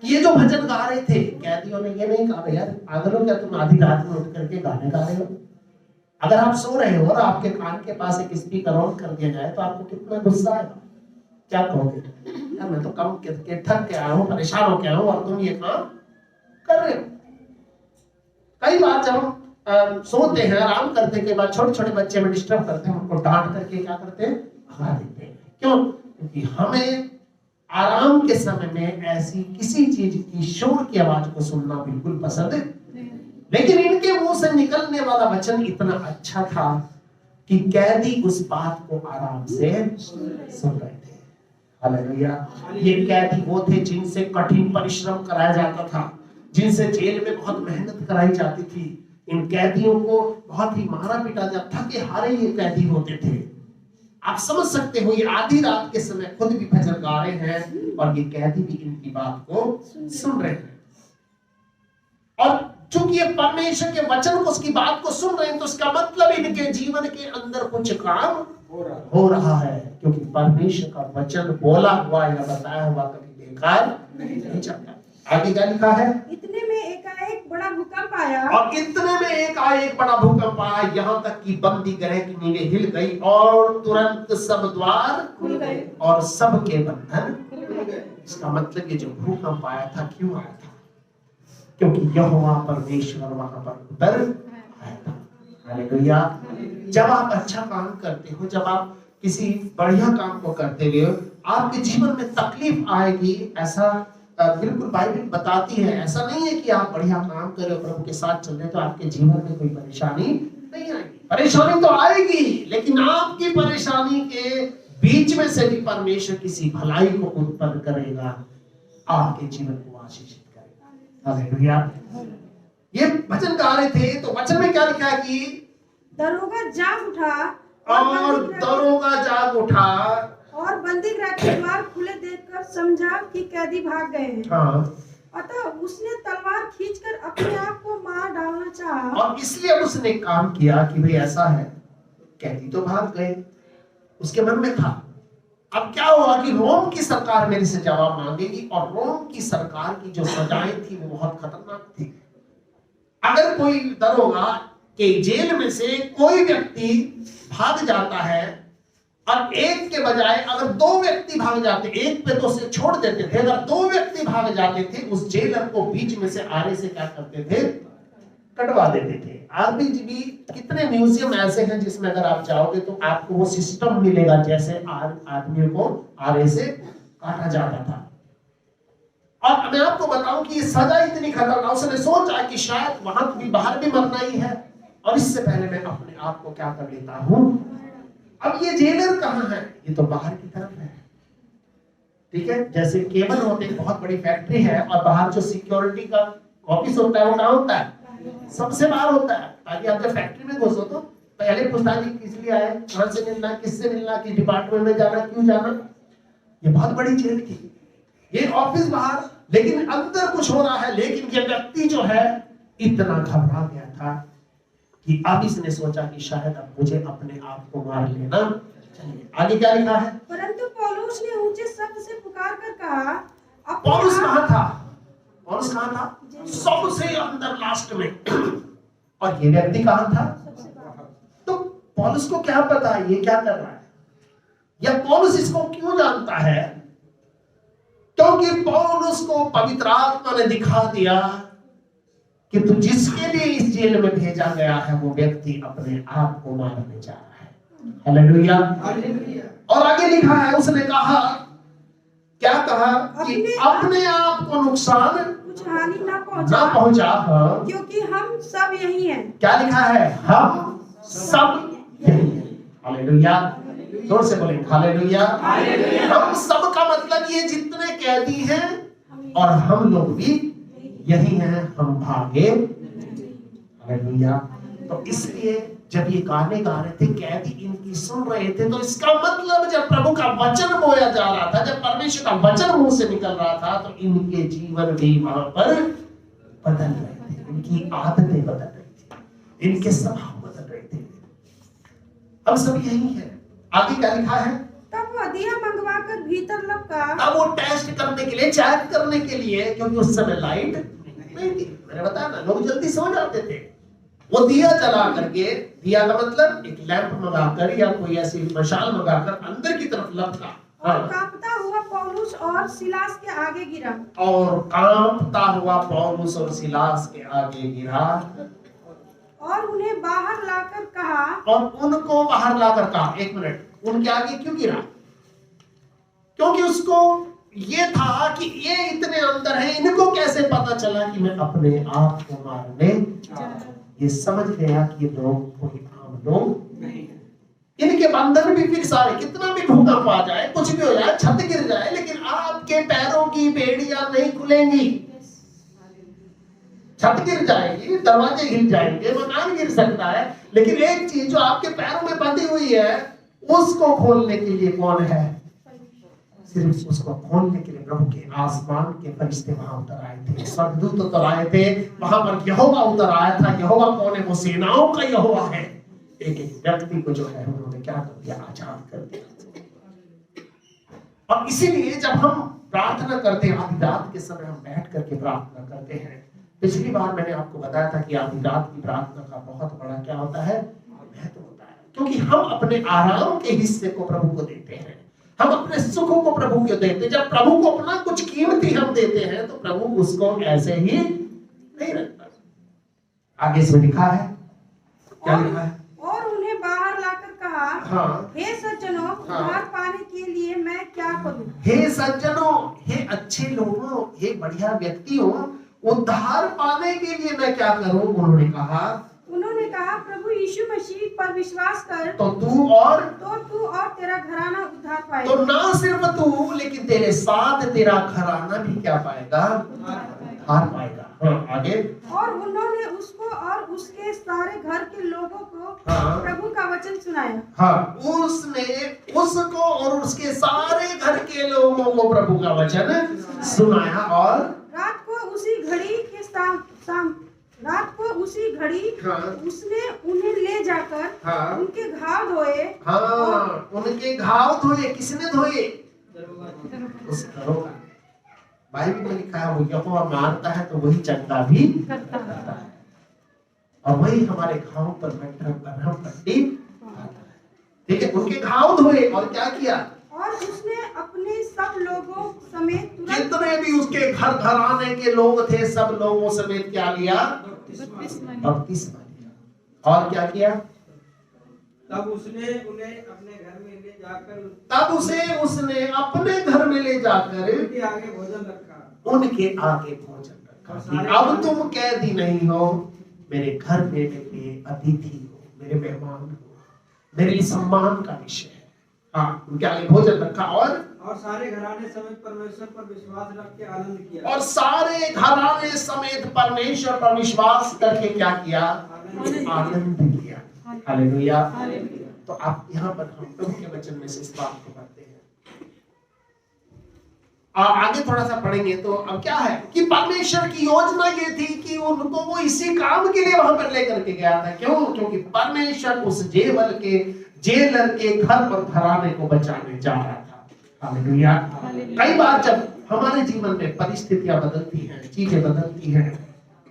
Speaker 2: ये जो भजन गा रहे थे, कैदियों ने ये नहीं कहा यार पागल हो क्या तुम आधी रात में उठ करके गाने गा रहे हो। अगर आप सो रहे हो और आपके कान के पास एक स्पीकर ऑन कर दिया जाए तो आपको कितना गुस्सा आएगा, क्या कहोगे, यार मैं तो कम के थक के आया हूँ, परेशान हो के आया हूँ, और तुम ये काम कर रहे हो। कई बार जब हम सोते हैं, आराम करते के बाद छोटे छोटे बच्चे में डिस्टर्ब करते हैं, उनको डांट करके क्या करते हैं, भगा देते हैं। क्यों? क्योंकि हमें आराम के समय में ऐसी किसी चीज की शोर की आवाज को सुनना बिल्कुल पसंद नहीं। लेकिन इनके मुंह से निकलने वाला वचन इतना अच्छा था कि कैदी उस बात को आराम से सुन रहे थे। हालेलुया। ये कैदी वो थे जिनसे कठिन परिश्रम कराया जाता था, जिनसे जेल में बहुत मेहनत कराई जाती थी। इन कैदियों को बहुत ही मारा पीटा जाता था कि हारे ये कैदी होते थे। आप समझ सकते हो, ये आधी रात के समय खुद भी भजन गा रहे हैं, और ये कैदी भी इनकी बात को सुन रहे हैं। और चूंकि ये परमेश्वर के वचन को, उसकी बात को सुन रहे हैं, तो इसका मतलब इनके जीवन के अंदर कुछ काम हो रहा है, क्योंकि परमेश्वर का वचन बोला हुआ या बताया हुआ कभी बेकार नहीं जाता। आगे क्या लिखा है,
Speaker 4: इतने में एकाएक बड़ा भूकंप आया,
Speaker 2: और इतने में एकाएक बड़ा भूकंप आया, यहाँ तक कि बंदी गृह की नींवें हिल गई, और तुरंत सब द्वार
Speaker 4: खुल गए
Speaker 2: और सबके बंधन खुल गए। इसका मतलब ये जो भूकंप आया था, क्यों आया था? क्योंकि यहोवा परमेश्वर वहां पर उतर आया था। हालेलुया। जब आप अच्छा काम करते हो, जब आप किसी बढ़िया काम को करते हो, आपके जीवन में तकलीफ आएगी, ऐसा बिल्कुल बाइबल बताती है। ऐसा नहीं है कि आप बढ़िया काम कर रहे हो, प्रभु के साथ चल रहे तो आपके जीवन में कोई परेशानी नहीं आएगी। परेशानी तो आएगी, लेकिन आपकी परेशानी के बीच में से भी परमेश्वर किसी भलाई को उत्पन्न करेगा, आपके जीवन को आशीषित करेगा। हालेलुया। ये वचन गा रहे थे तो वचन में क्या लिखा है कि
Speaker 4: दरोगा जाग उठा
Speaker 2: और दरोगा जाग उठा
Speaker 4: और बंदी गृह के द्वार खुले देखकर समझा कि कैदी भाग गए हैं।
Speaker 2: हाँ,
Speaker 4: अतः उसने तलवार खींचकर अपने आप को मार डालना चाहा।
Speaker 2: और इसलिए उसने काम किया कि भाई ऐसा है, कैदी तो भाग गए, उसके मन में था। अब क्या हुआ कि रोम की सरकार मेरे से जवाब मांगेगी, और रोम की सरकार की जो सजाएं थी वो बहुत खतरनाक थी। अगर कोई दरोगा के जेल में से कोई व्यक्ति भाग जाता है और एक के बजाय अगर 2 व्यक्ति भाग जाते, एक पे तो उसे छोड़ देते थे, अगर 2 व्यक्ति भाग जाते थे उस जेलर को बीच में से आरे से क्या करते थे, कटवा देते थे। आज भी कितने म्यूजियम ऐसे हैं जिसमें अगर आप जाओगे तो आपको वो सिस्टम मिलेगा जैसे आदमियों को आरे से काटा जाता था। और मैं आपको बताऊं कि ये सजा इतनी खतरनाक, उसने सोचा कि शायद वहां भी बाहर भी मरना ही है, और इससे पहले मैं अपने आप को क्या कर लेता हूं। अब ये जेलर कहां है? ये तो बाहर की तरफ है, ठीक है। जैसे केबल होते हैं, बहुत बड़ी फैक्ट्री है, और बाहर जो सिक्योरिटी का ऑफिस होता है वो कहां होता है? सबसे बाहर होता है, ताकि आप जब फैक्ट्री में घुसो तो पहले पूछता है किस लिए आए, कहां से मिलना, किससे मिलना, किस डिपार्टमेंट में जाना, क्यों जाना। ये बहुत बड़ी जेल थी, ये ऑफिस बाहर, लेकिन अंदर कुछ हो रहा है। लेकिन ये व्यक्ति जो है इतना घबरा गया था कि अब इसने सोचा कि शायद अब मुझे अपने आप को मार लेना चाहिए। आगे क्या लिखा है?
Speaker 4: परंतु पौलुस ने ऊंचे शब्द से पुकार कर कहा,
Speaker 2: पौलुस कहां था? पौलुस कहां था? सबसे अंदर लास्ट में। और ये व्यक्ति कहां था? तो पौलुस को क्या पता है ये क्या कर रहा है, या पौलुस इसको क्यों जानता है? क्योंकि पौलुस को पवित्र आत्मा ने दिखा दिया कि तू जिसके लिए इस जेल में भेजा गया है वो व्यक्ति अपने आप को मारने जा रहा है। Hallelujah, hallelujah. और आगे लिखा है, उसने कहा, क्या कहा कि अपने आप को नुकसान
Speaker 4: कुछ हानि ना
Speaker 2: पहुंचा, हाँ,
Speaker 4: क्योंकि हम सब यही हैं।
Speaker 2: क्या लिखा है? हम सब यही हैं। हालेलुया, जोर से बोलेंगे हालेलुया। हम सब का मतलब ये जितने कैदी हैं और हम लोग भी यही हैं, हम भागे। हालेलुया। तो इसलिए जब ये गाने गा रहे थे, कैदी इनकी सुन रहे थे, तो इसका मतलब जब प्रभु का वचन बोया जा रहा था, जब परमेश्वर का वचन मुंह से निकल रहा था, तो इनके जीवन भी वहां पर बदल रहे थे, इनकी आदतें बदल रही थी, इनके स्वभाव बदल रहे थे। अब सब यही है। आगे क्या लिखा है?
Speaker 4: तब वह दिया मंगवा कर भीतर लपका।
Speaker 2: अब वो टेस्ट करने के लिए, चेक करने के लिए, क्योंकि उस समय लाइट नहीं थी, मैंने बताया ना, लोग जल्दी सो जाते थे। वो दिया जला करके, दिया का मतलब एक लैंप मंगाकर या कोई ऐसी मशाल मंगाकर अंदर की तरफ लपका,
Speaker 4: और कांपता हुआ पौलुस और सिलास के आगे गिरा।
Speaker 2: और कांपता हुआ पौलुस और सिलास के आगे गिरा,
Speaker 4: और उन्हें बाहर लाकर कहा,
Speaker 2: और उनको बाहर लाकर कहा। एक मिनट, उनके आगे क्यों गिरा? क्योंकि उसको ये था कि ये इतने अंदर है, इनको कैसे पता चला कि मैं अपने आप को मारने जा रहा हूं। ये समझ गया कि ये लोग कोई आम लोग नहीं है, इनके बंधन भी फिक्स आ रहे, कितना भी भूकंप आ जाए, कुछ भी हो जाए, छत गिर जाए, लेकिन आपके पैरों की बेड़ियां नहीं खुलेंगी। छत गिर जाएगी, दरवाजे गिर जाएंगे, मकान गिर सकता है, लेकिन एक चीज जो आपके पैरों में बंधी हुई है, उसको खोलने के लिए कौन है? सिर्फ उसको खोलने के लिए प्रभु के आसमान के फरिश्ते वहां उतर आए थे, स्वर्गदूत उतर आए थे, वहां पर यहोवा उतर आया था। यहोवा कौन है? वो सेनाओं का यहोवा है। एक एक व्यक्ति को जो है उन्होंने क्या कर दिया? आजाद कर दिया। और इसीलिए जब हम प्रार्थना करते हैं, आधी रात के समय हम बैठ करके प्रार्थना करते हैं, पिछली बार मैंने आपको बताया था कि आधी रात की प्रार्थना का बहुत बड़ा क्या होता है? महत्व होता है, क्योंकि हम अपने आराम के हिस्से को प्रभु को देते हैं, हम अपने सुखों को प्रभु को देते हैं। जब प्रभु को अपना कुछ कीमती हम देते हैं तो प्रभु उसको ऐसे ही नहीं रखता। आगे इसमें लिखा है, क्या लिखा है?
Speaker 4: और उन्हें बाहर लाकर कहा,
Speaker 2: हाँ,
Speaker 4: हे सज्जनों, उद्धार पाने के लिए मैं क्या करूं?
Speaker 2: हे सज्जनों, हे अच्छे लोगों, हे बढ़िया व्यक्तियों, उद्धार पाने के लिए मैं क्या करूं? उन्होंने कहा,
Speaker 4: प्रभु यीशु मसीह पर विश्वास कर
Speaker 2: तो तू और
Speaker 4: तेरा घराना उद्धार
Speaker 2: तो
Speaker 4: पाएगा।
Speaker 2: ना सिर्फ तू, लेकिन तेरे साथ तेरा घराना भी क्या पाएगा? उद्धार पाएगा। हाँ, आगे।
Speaker 4: और उन्होंने उसको और उसके सारे घर के लोगों को
Speaker 2: हाँ।
Speaker 4: प्रभु का वचन सुनाया।
Speaker 2: हाँ, उसने उसको और उसके सारे घर के लोगों को प्रभु का वचन सुनाया। और
Speaker 4: रात को उसी घड़ी
Speaker 2: हाँ।
Speaker 4: उसने उन्हें ले जाकर
Speaker 2: हाँ।
Speaker 4: उनके घाव धोए।
Speaker 2: हाँ, उनके घाव धोए। किसने धोए? उस दरोगा। बाइबल में लिखा है, वो यहोवा मारता है तो वही चंगा भी करता है, और वही हमारे घाव पर मरहम पट्टी करता है। ठीक है, उनके घाव धोए और क्या किया?
Speaker 4: और उसने अपने सब लोगों समेत
Speaker 2: जितने भी उसके घर घराने के लोग थे, सब लोगों समेत क्या लिया? बपतिस्मा लिया। और क्या किया?
Speaker 3: तब उसने उन्हें अपने घर में ले जाकर
Speaker 2: उनके आगे भोजन रखा। अब तुम कैदी नहीं हो, मेरे घर में मेरे अतिथि हो, मेरे मेहमान हो, मेरे लिए सम्मान का विषय है। हाँ, उनके आगे भोजन रखा। और
Speaker 3: सारे घराने समेत परमेश्वर पर विश्वास रख के आनंद किया।
Speaker 2: और सारे घराने समेत परमेश्वर पर विश्वास करके क्या किया? आनंद किया। हालेलुया। तो आप यहाँ पर हम प्रभु के वचन में से इस बात को पढ़ते हैं। आगे थोड़ा सा पढ़ेंगे तो अब क्या है कि परमेश्वर की योजना ये थी कि उनको वो इसी काम के लिए वहां पर लेकर के गया था। क्यों? क्योंकि परमेश्वर उस जेलर के घर पर घराने को बचाने जा रहा था। हालेलुया। कई बार जब हमारे जीवन में परिस्थितियां बदलती हैं, चीजें बदलती हैं,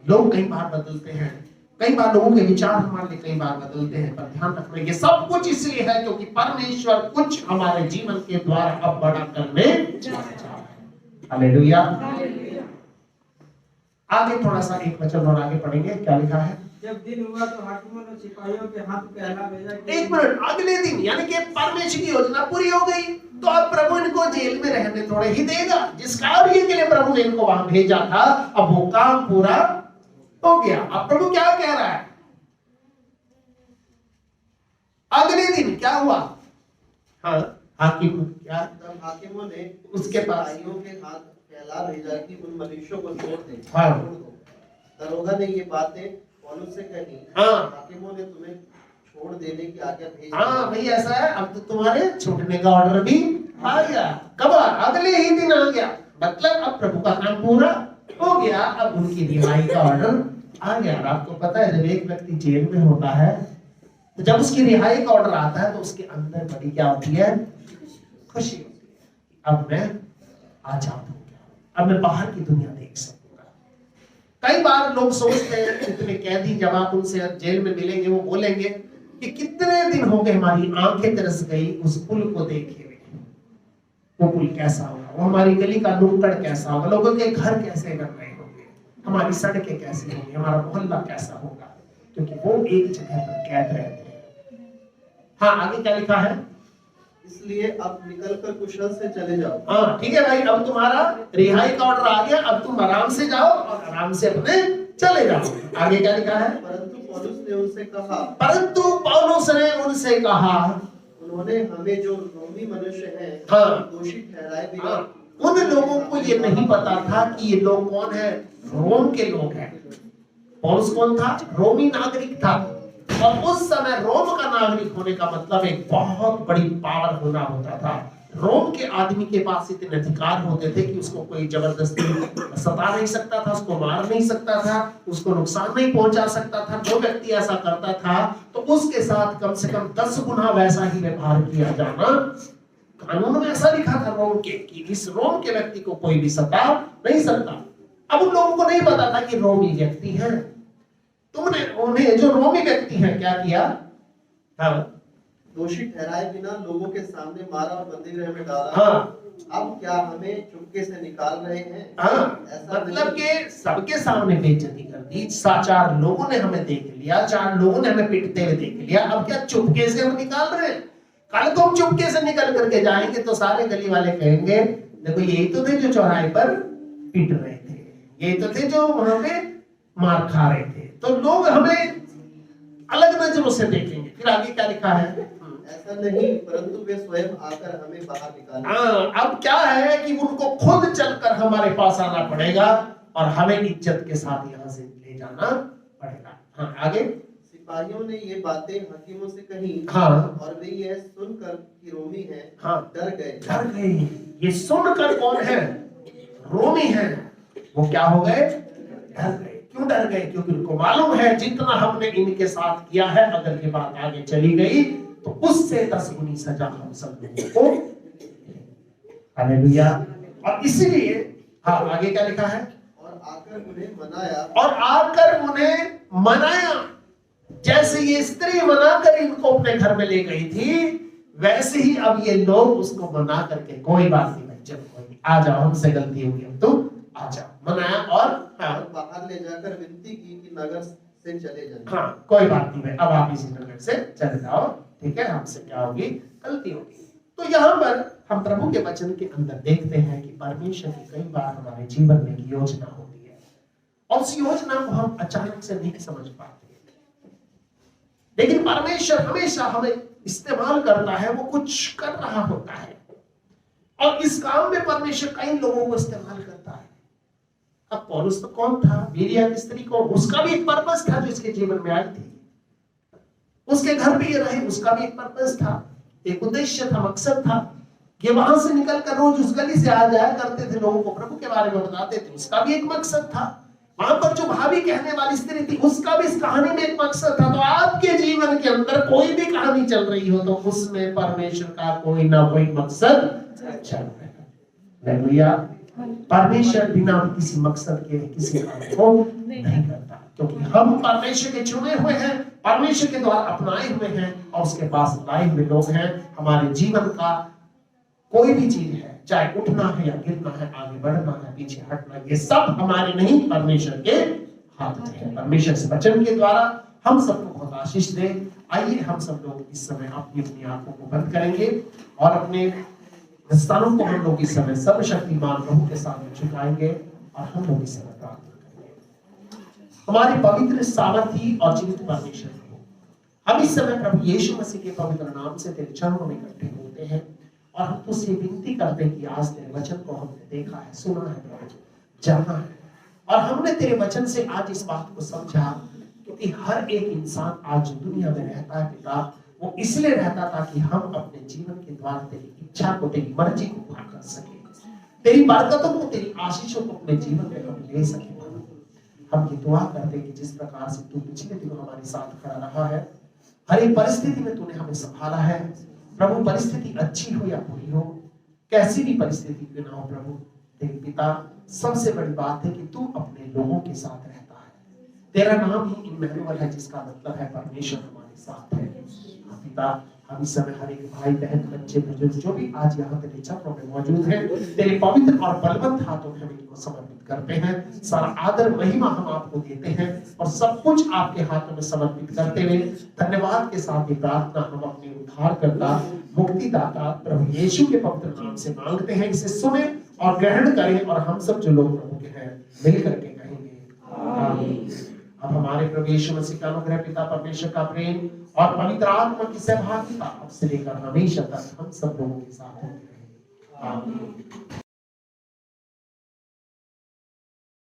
Speaker 2: लोग कई बार बदलते हैं, कई बार लोगों के विचार हमारे लिए कई बार बदलते हैं, पर ध्यान रखना ये सब कुछ इसलिए है क्योंकि परमेश्वर कुछ हमारे जीवन के द्वारा अब बड़ा करने जा रहा है। हालेलुया। आगे थोड़ा सा एक वचन और आगे पढ़ेंगे, क्या लिखा है?
Speaker 3: जब दिन हुआ तो हाकिमों ने सिपाहियों के हाथ पहला भेजा कि
Speaker 2: एक मिनट, अगले दिन, यानी कि परमेश्वर की योजना पूरी हो गई, तो अब प्रभु इनको जेल में रहने थोड़े ही देगा। जिस कार्य के लिए प्रभु ने इनको वहां भेजा था, अब वो काम पूरा हो गया। अब प्रभु क्या कह रहा है? अगले दिन क्या हुआ? हाँ,
Speaker 5: हाकिमों ने
Speaker 2: उसके पास
Speaker 5: सिपाहियों के हाथ फैला भेजा कि उन मनुष्यों को छोड़ दे।
Speaker 2: हाँ।
Speaker 5: दरोगा ने ये बातें पौलुस से कही।
Speaker 2: हाँ।
Speaker 5: हाकिमों ने तुम्हें छोड़ देने की आज्ञा भेजी।
Speaker 2: हाँ भाई, ऐसा है, अब तो तुम्हारे छूटने का ऑर्डर भी आ गया। कब? अगले ही दिन आ गया। मतलब अब प्रभु का काम पूरा हो गया, अब उनकी रिहाई का ऑर्डर आ गया। और आपको पता है, जब एक व्यक्ति जेल में होता है तो जब उसकी रिहाई का ऑर्डर आता है तो उसके अंदर बड़ी क्या होती है? खुशी होती है। अब मैं आजाद हो गया, अब मैं बाहर की दुनिया देख सकूंगा। कई बार लोग सोचते हैं, इतने कैदी जब आप उनसे जेल में मिलेंगे, वो बोलेंगे कि कितने दिन हो गए हमारी आंखें तरस गई उस पुल को देखे हुए। वो पुल कैसा होगा, वो हमारी गली का नुक्कड़ कैसा होगा, लोगों के घर कैसे बन रहे होंगे, हमारी सड़कें कैसी होंगी, हमारा मोहल्ला कैसा होगा, क्योंकि वो एक जगह पर कैद रहते हैं। हाँ, आगे क्या लिखा है?
Speaker 5: इसलिए अब निकलकर कुशल से चले जाओ।
Speaker 2: हाँ, ठीक है भाई, अब तुम्हारा रिहाई का ऑर्डर आ गया, अब तुम आराम से जाओ और आराम से अपने चले जाओ। आगे क्या लिखा है?
Speaker 5: परंतु पौलुस ने उनसे कहा, उन्होंने हमें जो रोमी मनुष्य हैं
Speaker 2: हाँ।
Speaker 5: दोषी ठहराए बिना।
Speaker 2: हाँ। उन लोगों को ये नहीं पता था कि ये लोग कौन है, रोम के लोग हैं। पौलुस कौन था? रोमी नागरिक था। और उस समय रोम का नागरिक होने का मतलब एक बहुत बड़ी पावर होना होता था। रोम के आदमी के पास इतने अधिकार होते थे कि उसको कोई जबरदस्ती सता नहीं सकता था, उसको मार नहीं सकता था, उसको नुकसान नहीं पहुंचा सकता था। जो व्यक्ति ऐसा करता था तो उसके साथ कम से कम 10 गुना वैसा ही व्यवहार किया जाना कानून में ऐसा लिखा था रोम के, कि इस रोम के व्यक्ति को कोई भी सता नहीं सकता। अब उन लोगों को नहीं पता था कि रोमी व्यक्ति है। तुमने उन्हें जो रोमी व्यक्ति है क्या किया? हाँ,
Speaker 5: दोषी ठहराए बिना लोगों के सामने मारा और बंदीगृह में डाला।
Speaker 2: हाँ।
Speaker 5: अब क्या हमें चुपके से निकाल रहे हैं?
Speaker 2: हाँ,
Speaker 5: ऐसा
Speaker 2: मतलब
Speaker 5: नहीं।
Speaker 2: कि सबके सामने बेइज्जती कर दी। 4 लोगों ने हमें देख लिया, 4 लोगों ने हमें पीटते हुए देख लिया, अब क्या चुपके से हम निकाल रहे हैं? कल को हम चुपके से निकल करके जाएंगे तो सारे गली वाले कहेंगे देखो यही तो थे जो चौराहे पर पीट रहे थे, यही तो थे जो वहां पे मार खा रहे थे। तो लोग हमें अलग नजरों से देखेंगे। फिर आगे क्या लिखा है?
Speaker 5: ऐसा नहीं, परंतु वे स्वयं आकर हमें बाहर निकालें।
Speaker 2: हाँ, अब क्या है कि उनको खुद चलकर हमारे पास आना पड़ेगा और हमें इज्जत के साथ यहाँ से ले जाना पड़ेगा। हाँ, आगे।
Speaker 5: सिपाहियों ने ये बातें हकीमों से कही।
Speaker 2: हाँ, और
Speaker 5: वे यह सुनकर कि रोमी है,
Speaker 2: हाँ,
Speaker 5: डर गए।
Speaker 2: डर गए। ये सुनकर कौन है? रोमी है। वो क्या हो गए? डर गए। क्यों डर गए? क्योंकि उनको मालूम है जितना हमने इनके साथ किया है, अगर ये बात आगे चली गई तो उससे 10 गुनी सजा हम सब लोगों को। हालेलुया। और इसलिए हाँ, आगे क्या लिखा है?
Speaker 5: और आकर उन्हें मनाया।
Speaker 2: और आकर उन्हें मनाया। जैसे ये स्त्री मनाकर इनको अपने घर में ले गई थी, वैसे ही अब ये लोग उसको मना करके कोई बात नहीं बच्चे, कोई आ जाओ, हमसे गलती हुई, अब तुम आ जाओ। मनाया और हाँ,
Speaker 5: बाहर ले जाकर विनती की कि नगर से चले जाएं।
Speaker 2: हाँ, कोई बात नहीं भाई, अब आप इसी नगर से चले जाओ, ठीक है, हमसे क्या होगी? गलती होगी। तो यहाँ पर हम प्रभु के वचन के अंदर देखते हैं कि परमेश्वर की कई बार हमारे जीवन में एक योजना होती है और उस योजना को हम अचानक से नहीं समझ पाते, लेकिन परमेश्वर हमेशा हमें इस्तेमाल करता है, वो कुछ कर रहा होता है और इस काम में परमेश्वर कई लोगों को इस्तेमाल करता है। अब पौलुस तो कौन था? बेरिया की स्त्री को, उसका भी एक पर्पस था जो इसके जीवन में आई थी। उसके घर पे ये रहे, उसका भी एक पर्पस था, एक उद्देश्य था, मकसद था। ये वहां से निकलकर रोज उस गली से आ जाया करते थे, लोगों को प्रभु के बारे में बताते थे, उसका भी एक मकसद था। वहां पर जो भाभी कहने वाली स्त्री थी, उसका भी इस कहानी में एक मकसद था। तो आपके जीवन के अंदर कोई भी कहानी चल रही हो तो उसमें परमेश्वर का कोई ना कोई मकसद चल रहा है। हालेलुया। परमेश्वर बिना किसी मकसद के किसी काम को नहीं करता, क्योंकि हम परमेश्वर के चुने हुए हैं, परमेश्वर के द्वारा अपनाए हुए हैं और उसके पास लाए हुए लोग हैं। हमारे जीवन का कोई भी चीज है, चाहे उठना है या गिरना है, आगे बढ़ना है, पीछे हटना, ये सब हमारे नहीं, परमेश्वर के हाथ में है। परमेश्वर से वचन के द्वारा हम सबको बहुत आशीष दे। आइए हम सब लोग इस समय अपनी अपनी आंखों को बंद करेंगे और अपने स्थानों को हम लोग इस समय सर्वशक्तिमान प्रभु के सामने झुकाएंगे और हम लोग इस समय प्रार्थना करेंगे। हमारे पवित्र, सामर्थी और जीवित परमेश्वर को हम इस समय प्रभु यीशु मसीह के पवित्र नाम से तेरे चरणों में इकट्ठे होते हैं और हम तुझसे विनती करते हैं कि आज तेरे वचन को हमने देखा है, सुना है प्रभु, जाना है और हमने तेरे वचन से आज इस बात को समझा, क्योंकि हर एक इंसान आज जो दुनिया में रहता है पिता, वो इसलिए रहता था कि हम अपने जीवन के द्वारा तेरी इच्छा को, तेरी मर्जी को पूरा कर सके, तेरी बरकतों को, तेरी आशीषों को अपने जीवन में हम ले सके। हम ये दुआ करते हैं कि जिस प्रकार से तू पिछले दिनों हमारे साथ खड़ा रहा है, हर एक परिस्थिति में तूने हमें संभाला है प्रभु, परिस्थिति अच्छी हो या बुरी हो, कैसी भी परिस्थिति क्यों ना हो प्रभु, तेरे पिता, सबसे बड़ी बात है कि तू अपने लोगों के साथ रहता है। तेरा नाम ही इम्मानुएल है, जिसका मतलब है परमेश्वर हमारे साथ है। पिता, हम इस समय हर एक भाई बहन, बच्चे, बुजुर्ग जो भी आज यहाँ तेरे चरणों में मौजूद हैं, तेरे पवित्र और बलवंत हाथों में हम इनको समर्पित करते हैं। सारा आदर महिमा हम आपको देते हैं और सब कुछ आपके हाथों में समर्पित करते हुए धन्यवाद के साथ ये प्रार्थना हम अपने उद्धारकर्ता, मुक्तिदाता प्रभु यीशु के पवित्र नाम से मांगते हैं। इसे सुने और ग्रहण करें और हम सब जो लोग प्रभु के हैं मिल करके कहेंगे आमीन। अब हमारे प्रभु यीशु मसीह का अनुग्रह, पिता परमेश्वर का प्रेम और पवित्र आत्मा की सहभागिता अब से लेकर हमेशा तक हम सब लोगों के साथ होती रहे। आमीन।